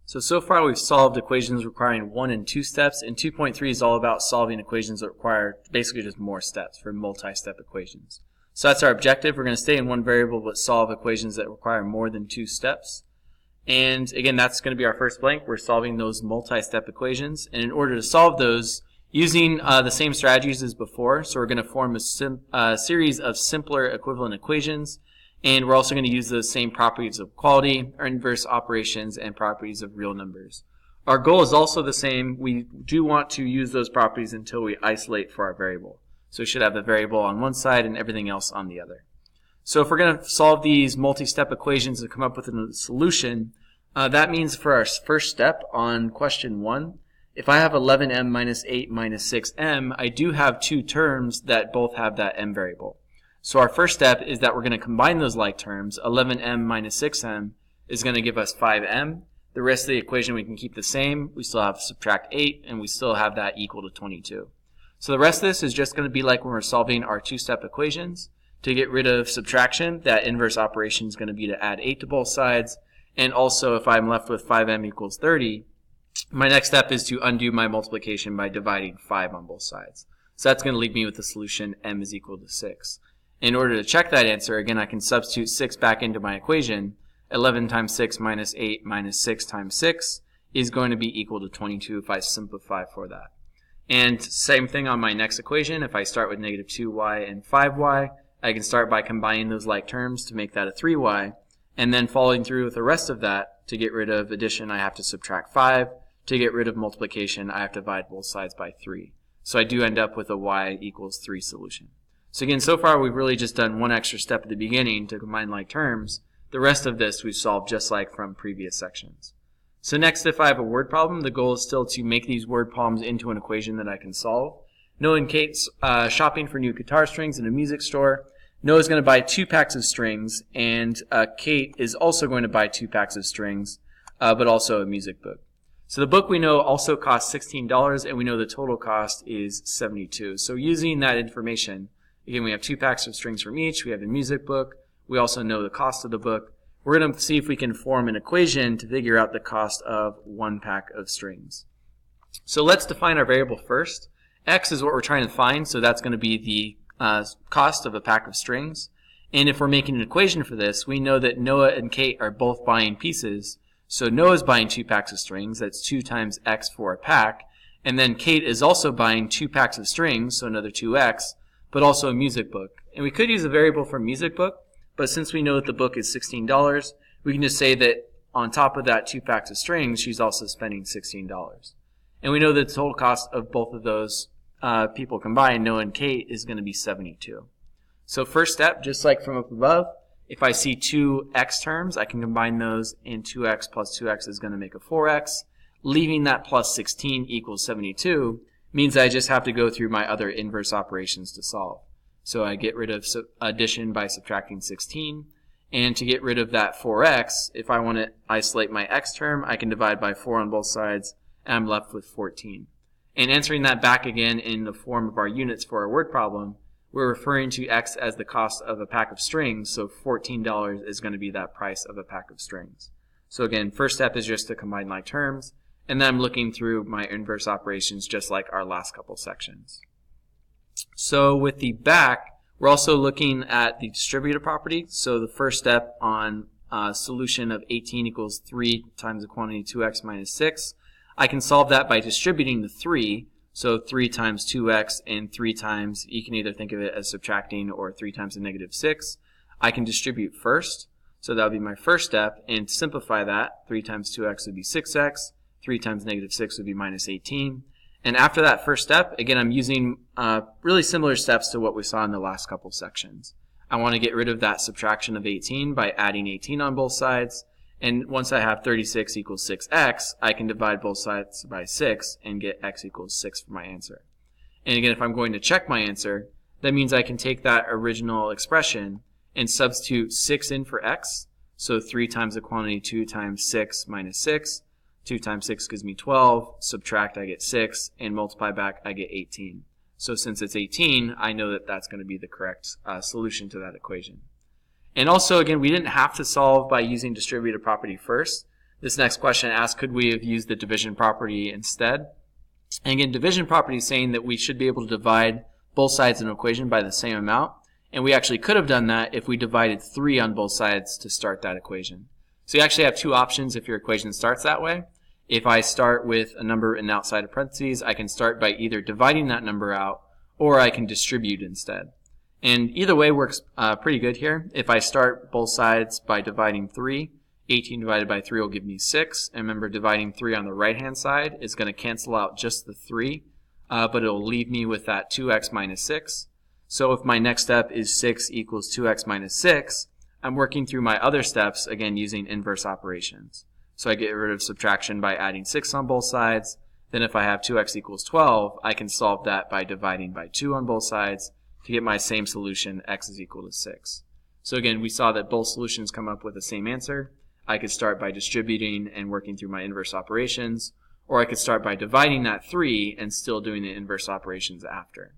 So far we've solved equations requiring 1 and 2 steps, and 2.3 is all about solving equations that require basically just more steps for multi-step equations. So that's our objective. We're going to stay in one variable but solve equations that require more than 2 steps. And again, that's going to be our first blank. We're solving those multi-step equations, and in order to solve those, using the same strategies as before, so we're going to form a series of simpler equivalent equations. And we're also going to use those same properties of equality, or inverse operations, and properties of real numbers. Our goal is also the same. We do want to use those properties until we isolate for our variable. So we should have the variable on one side and everything else on the other. So if we're going to solve these multi-step equations and come up with a solution, that means for our first step on question 1, if I have 11m minus 8 minus 6m, I do have 2 terms that both have that m variable. So our first step is that we're going to combine those like terms. 11m minus 6m is going to give us 5m. The rest of the equation we can keep the same. We still have to subtract 8, and we still have that equal to 22. So the rest of this is just going to be like when we're solving our 2-step equations. To get rid of subtraction, that inverse operation is going to be to add 8 to both sides. And also, if I'm left with 5m equals 30, my next step is to undo my multiplication by dividing 5 on both sides. So that's going to leave me with the solution m is equal to 6. In order to check that answer, again, I can substitute 6 back into my equation. 11 times 6 minus 8 minus 6 times 6 is going to be equal to 22 if I simplify for that. And same thing on my next equation. If I start with negative 2y and 5y, I can start by combining those like terms to make that a 3y. And then following through with the rest of that, to get rid of addition, I have to subtract 5. To get rid of multiplication, I have to divide both sides by 3. So I do end up with a y equals 3 solution. So again, so far we've really just done one extra step at the beginning to combine like terms. The rest of this we've solved just like from previous sections. So next, if I have a word problem, the goal is still to make these word problems into an equation that I can solve. Noah and Kate's shopping for new guitar strings in a music store. Noah's going to buy 2 packs of strings, and Kate is also going to buy 2 packs of strings, but also a music book. So the book we know also costs $16, and we know the total cost is $72. So using that information, again, we have 2 packs of strings from each. We have a music book. We also know the cost of the book. We're going to see if we can form an equation to figure out the cost of 1 pack of strings. So let's define our variable first. X is what we're trying to find, so that's going to be the cost of a pack of strings. And if we're making an equation for this, we know that Noah and Kate are both buying pieces. So Noah's buying 2 packs of strings. That's 2 times X for a pack. And then Kate is also buying 2 packs of strings, so another 2X. But also a music book. And we could use a variable for music book, but since we know that the book is $16, we can just say that on top of that 2 packs of strings, she's also spending $16. And we know that the total cost of both of those people combined, Noah and Kate, is going to be 72. So first step, just like from up above, if I see 2 X terms, I can combine those, and 2X plus 2X is going to make a 4X. Leaving that plus 16 equals 72. Means I just have to go through my other inverse operations to solve. So I get rid of addition by subtracting 16. And to get rid of that 4x, if I want to isolate my x term, I can divide by 4 on both sides, and I'm left with 14. And answering that back again in the form of our units for our word problem, we're referring to x as the cost of a pack of strings, so $14 is going to be that price of a pack of strings. So again, first step is just to combine like terms. And then I'm looking through my inverse operations just like our last couple sections. So with the back, we're also looking at the distributive property. So the first step on solution of 18 equals 3 times the quantity 2x minus 6. I can solve that by distributing the 3. So 3 times 2x and 3 times, you can either think of it as subtracting or 3 times a negative 6. I can distribute first. So that would be my first step. And to simplify that, 3 times 2x would be 6x. 3 times negative 6 would be minus 18. And after that first step, again, I'm using really similar steps to what we saw in the last couple sections. I want to get rid of that subtraction of 18 by adding 18 on both sides. And once I have 36 equals 6x, I can divide both sides by 6 and get x equals 6 for my answer. And again, if I'm going to check my answer, that means I can take that original expression and substitute 6 in for x. So 3 times the quantity 2 times 6 minus 6. 2 times 6 gives me 12, subtract, I get 6, and multiply back, I get 18. So since it's 18, I know that that's going to be the correct solution to that equation. And also, again, we didn't have to solve by using distributive property first. This next question asks, could we have used the division property instead? And again, division property is saying that we should be able to divide both sides of an equation by the same amount. And we actually could have done that if we divided 3 on both sides to start that equation. So you actually have two options if your equation starts that way. If I start with a number in outside of parentheses, I can start by either dividing that number out or I can distribute instead. And either way works pretty good here. If I start both sides by dividing 3, 18 divided by 3 will give me 6. And remember, dividing 3 on the right-hand side is going to cancel out just the 3, but it will leave me with that 2x minus 6. So if my next step is 6 equals 2x minus 6, I'm working through my other steps, again, using inverse operations. So I get rid of subtraction by adding 6 on both sides. Then if I have 2x equals 12, I can solve that by dividing by 2 on both sides to get my same solution, x is equal to 6. So again, we saw that both solutions come up with the same answer. I could start by distributing and working through my inverse operations, or I could start by dividing that 3 and still doing the inverse operations after.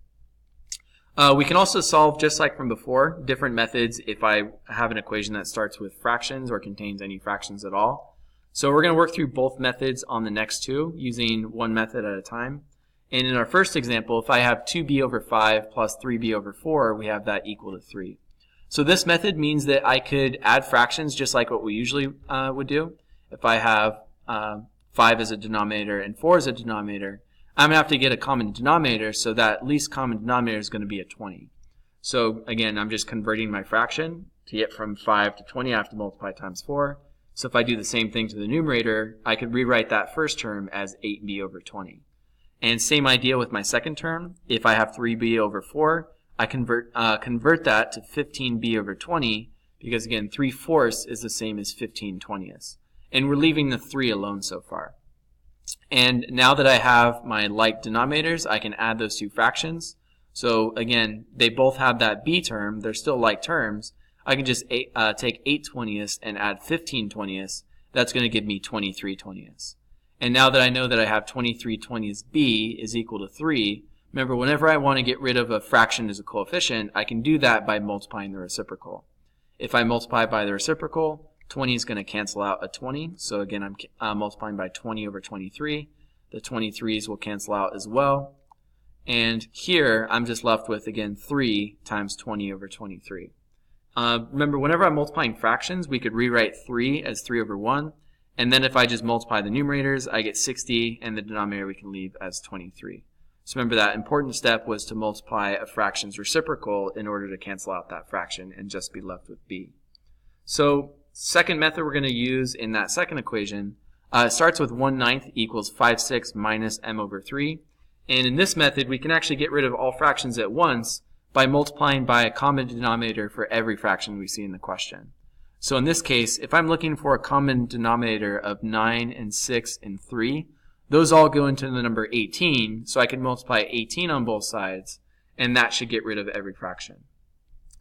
We can also solve, just like from before, different methods if I have an equation that starts with fractions or contains any fractions at all. So we're going to work through both methods on the next two, using one method at a time. And in our first example, if I have 2b over 5 plus 3b over 4, we have that equal to 3. So this method means that I could add fractions just like what we usually would do. If I have 5 as a denominator and 4 as a denominator, I'm going to have to get a common denominator, so that least common denominator is going to be a 20. So again, I'm just converting my fraction. To get from 5 to 20, I have to multiply times 4. So if I do the same thing to the numerator, I could rewrite that first term as 8b over 20. And same idea with my second term. If I have 3b over 4, I convert that to 15b over 20, because again, 3/4 is the same as 15/20. And we're leaving the 3 alone so far. And now that I have my like denominators, I can add those two fractions. So again, they both have that b term. They're still like terms. I can just take 8/20 and add 15/20. That's going to give me 23/20. And now that I know that I have 23/20b is equal to 3, remember, whenever I want to get rid of a fraction as a coefficient, I can do that by multiplying the reciprocal. If I multiply by the reciprocal, 20 is going to cancel out a 20. So again, I'm multiplying by 20 over 23. The 23's will cancel out as well. And here, I'm just left with, again, 3 times 20 over 23. Remember, whenever I'm multiplying fractions, we could rewrite 3 as 3 over 1. And then if I just multiply the numerators, I get 60, and the denominator we can leave as 23. So remember, that important step was to multiply a fraction's reciprocal in order to cancel out that fraction and just be left with b. So second method we're going to use in that second equation starts with 1/9 equals 5/6 minus m over 3. And in this method, we can actually get rid of all fractions at once by multiplying by a common denominator for every fraction we see in the question. So in this case, if I'm looking for a common denominator of 9 and 6 and 3, those all go into the number 18, so I can multiply 18 on both sides, and that should get rid of every fraction.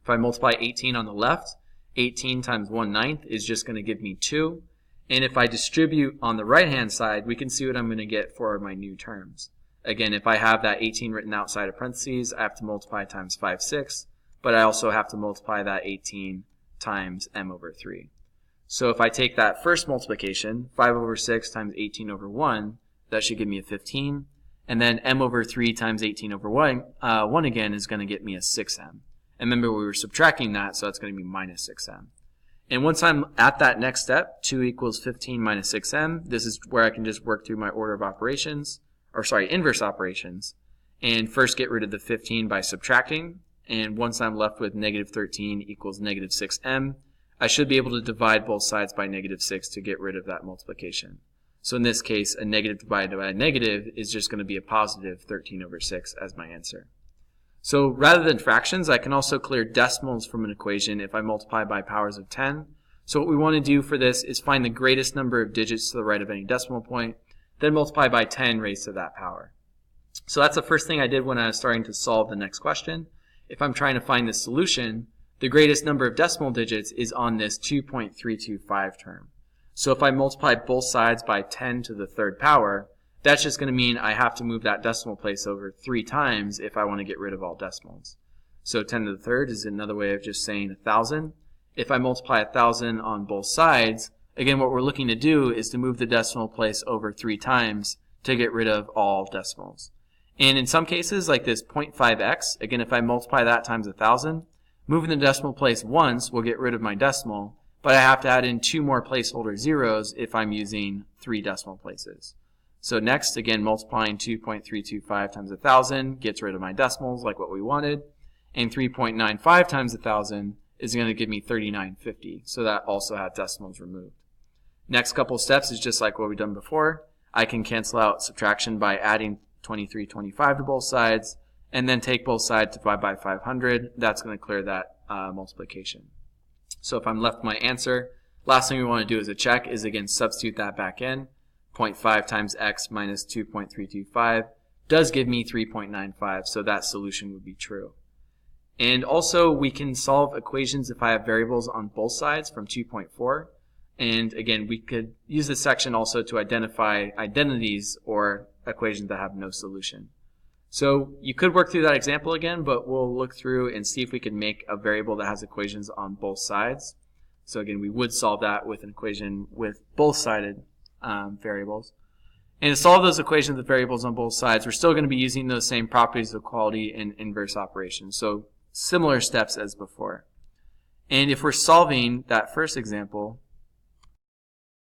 If I multiply 18 on the left, 18 times 1/9 is just going to give me 2. And if I distribute on the right-hand side, we can see what I'm going to get for my new terms. Again, if I have that 18 written outside of parentheses, I have to multiply times 5/6, but I also have to multiply that 18 times m over 3. So if I take that first multiplication, 5 over 6 times 18 over 1, that should give me a 15. And then m over 3 times 18 over 1 again is going to get me a 6m. And remember, we were subtracting that, so that's going to be minus 6m. And once I'm at that next step, 2 equals 15 minus 6m, this is where I can just work through my order of operations, inverse operations, and first get rid of the 15 by subtracting. And once I'm left with negative 13 equals negative 6m, I should be able to divide both sides by negative 6 to get rid of that multiplication. So in this case, a negative divided by a negative is just going to be a positive 13 over 6 as my answer. So rather than fractions, I can also clear decimals from an equation if I multiply by powers of 10. So what we want to do for this is find the greatest number of digits to the right of any decimal point, then multiply by 10 raised to that power. So that's the first thing I did when I was starting to solve the next question. If I'm trying to find the solution, the greatest number of decimal digits is on this 2.325 term. So if I multiply both sides by 10 to the third power, that's just going to mean I have to move that decimal place over 3 times if I want to get rid of all decimals. So 10 to the third is another way of just saying 1,000. If I multiply 1,000 on both sides, Again, what we're looking to do is to move the decimal place over 3 times to get rid of all decimals. And in some cases, like this 0.5x, again, if I multiply that times 1,000, moving the decimal place once will get rid of my decimal, but I have to add in 2 more placeholder zeros if I'm using 3 decimal places. So next, again, multiplying 2.325 times 1,000 gets rid of my decimals like what we wanted, and 3.95 times 1,000 is going to give me 3950, so that also had decimals removed. Next couple steps is just like what we've done before. I can cancel out subtraction by adding 2325 to both sides, and then take both sides, divide by 500. That's going to clear that multiplication. So if I'm left with my answer, last thing we want to do as a check is again substitute that back in. 0.5 times x minus 2.325 does give me 3.95, so that solution would be true. And also we can solve equations if I have variables on both sides from 2.4. And again, we could use this section also to identify identities or equations that have no solution. So you could work through that example again, but we'll look through and see if we can make a variable that has equations on both sides. So again, we would solve that with an equation with both-sided variables. And to solve those equations with variables on both sides, we're still going to be using those same properties of equality and inverse operations. So similar steps as before. And if we're solving that first example,